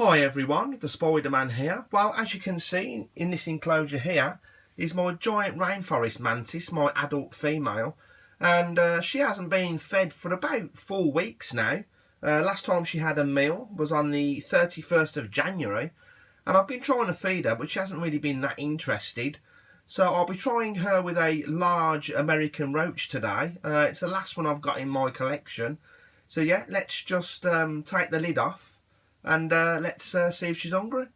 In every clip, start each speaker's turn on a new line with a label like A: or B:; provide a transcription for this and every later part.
A: Hi everyone, the Spiderman here. Well, as you can see in this enclosure here is my giant rainforest mantis, my adult female, and she hasn't been fed for about 4 weeks now. Last time she had a meal was on the 31st of January, and I've been trying to feed her, but she hasn't really been that interested. So I'll be trying her with a large American roach today. It's the last one I've got in my collection. So yeah, let's just take the lid off and let's see if she's hungry.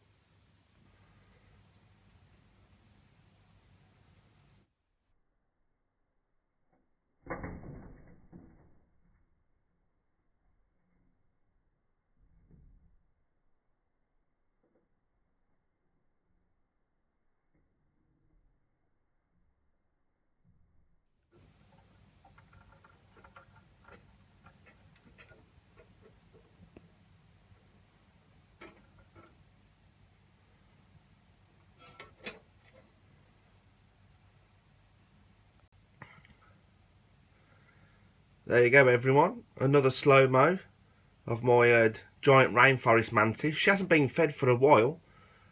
A: There you go everyone, another slow-mo of my giant rainforest mantis. She hasn't been fed for a while.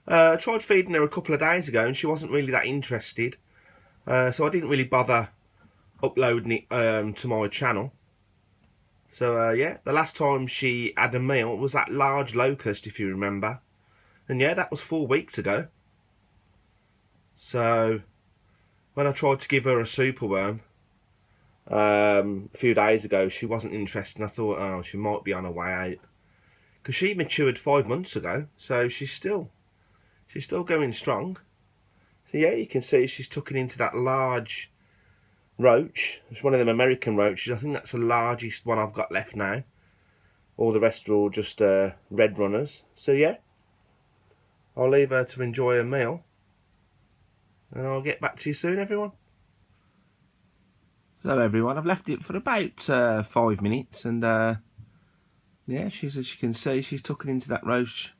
A: I tried feeding her a couple of days ago and she wasn't really that interested. So I didn't really bother uploading it to my channel. So yeah, the last time she had a meal was that large locust, if you remember. And yeah, that was 4 weeks ago. So when I tried to give her a superworm a few days ago, she wasn't interested, and I thought, oh, she might be on her way out, because she matured 5 months ago, so she's still going strong. So yeah, you can see she's tucking into that large roach. It's one of them American roaches. I think that's the largest one I've got left now. All the rest are all just red runners. So yeah, I'll leave her to enjoy her meal, and I'll get back to you soon, everyone. So everyone, I've left it for about 5 minutes, and yeah, as you can see, she's tucking into that roach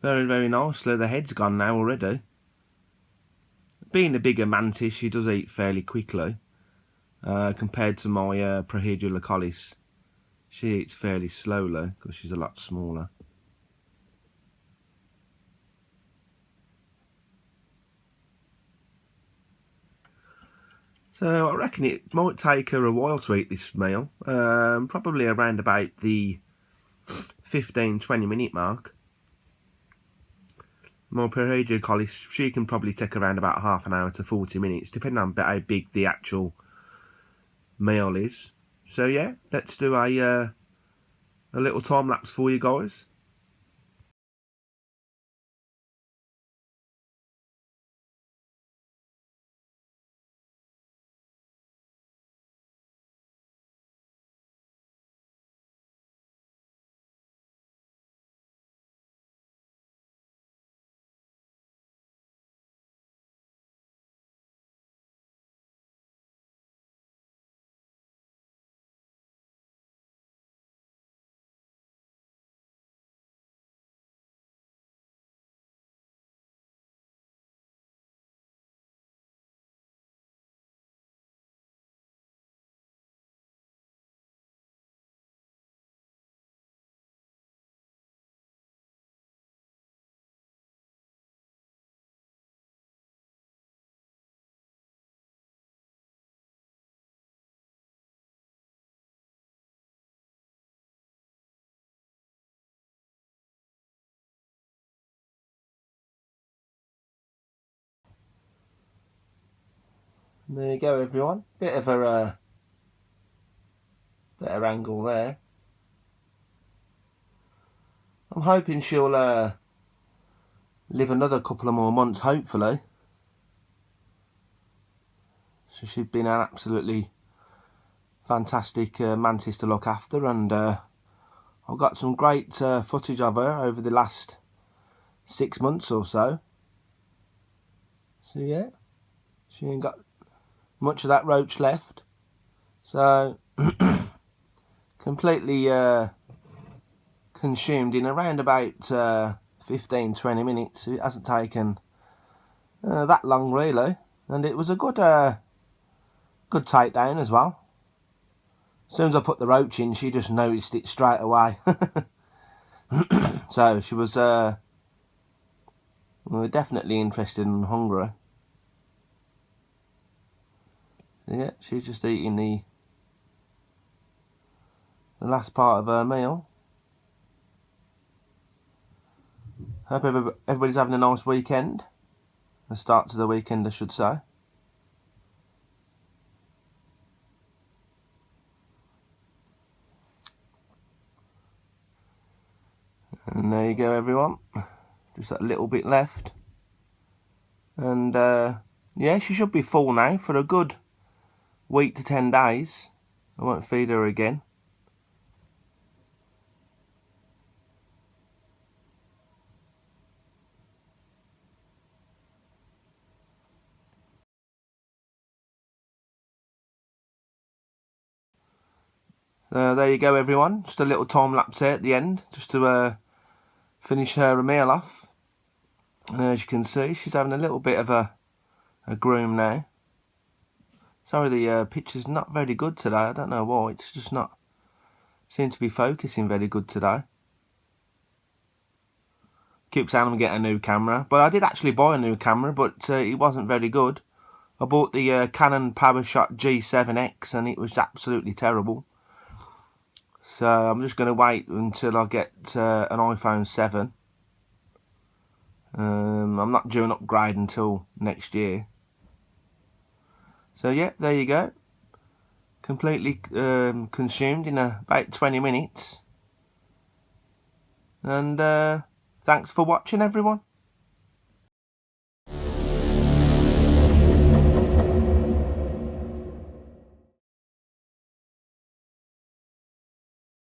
A: very, very nicely. The head's gone now already. Being a bigger mantis, she does eat fairly quickly compared to my Hierodula Majuscula. She eats fairly slowly because she's a lot smaller. So I reckon it might take her a while to eat this meal, probably around about the 15-20 minute mark. My Hierodula Majuscula, she can probably take around about half an hour to 40 minutes, depending on how big the actual meal is. So yeah, let's do a little time lapse for you guys. There you go, everyone. Bit of a better angle there. I'm hoping she'll live another couple of more months, hopefully. So she's been an absolutely fantastic mantis to look after, and I've got some great footage of her over the last 6 months or so. So yeah, she ain't got much of that roach left. So completely consumed in around about 15-20 minutes. It hasn't taken that long really, and it was a good takedown as well. As soon as I put the roach in, she just noticed it straight away. So she was we were definitely interested and hungry. So yeah, she's just eating the last part of her meal. Hope everybody's having a nice weekend. The start to the weekend, I should say. And there you go, everyone. Just a little bit left. And yeah, she should be full now for a good week to 10 days. I won't feed her again. There you go, everyone. Just a little time lapse there at the end, just to finish her meal off. And as you can see, she's having a little bit of a groom now. Sorry, the picture's not very good today. I don't know why. It's just not seem to be focusing very good today. Keep saying I'm going to get a new camera, but I did actually buy a new camera, but it wasn't very good. I bought the Canon PowerShot G7X and it was absolutely terrible. So I'm just going to wait until I get an iPhone 7. I'm not due an upgrade until next year. So yeah, there you go. Completely consumed in about 20 minutes. And thanks for watching, everyone.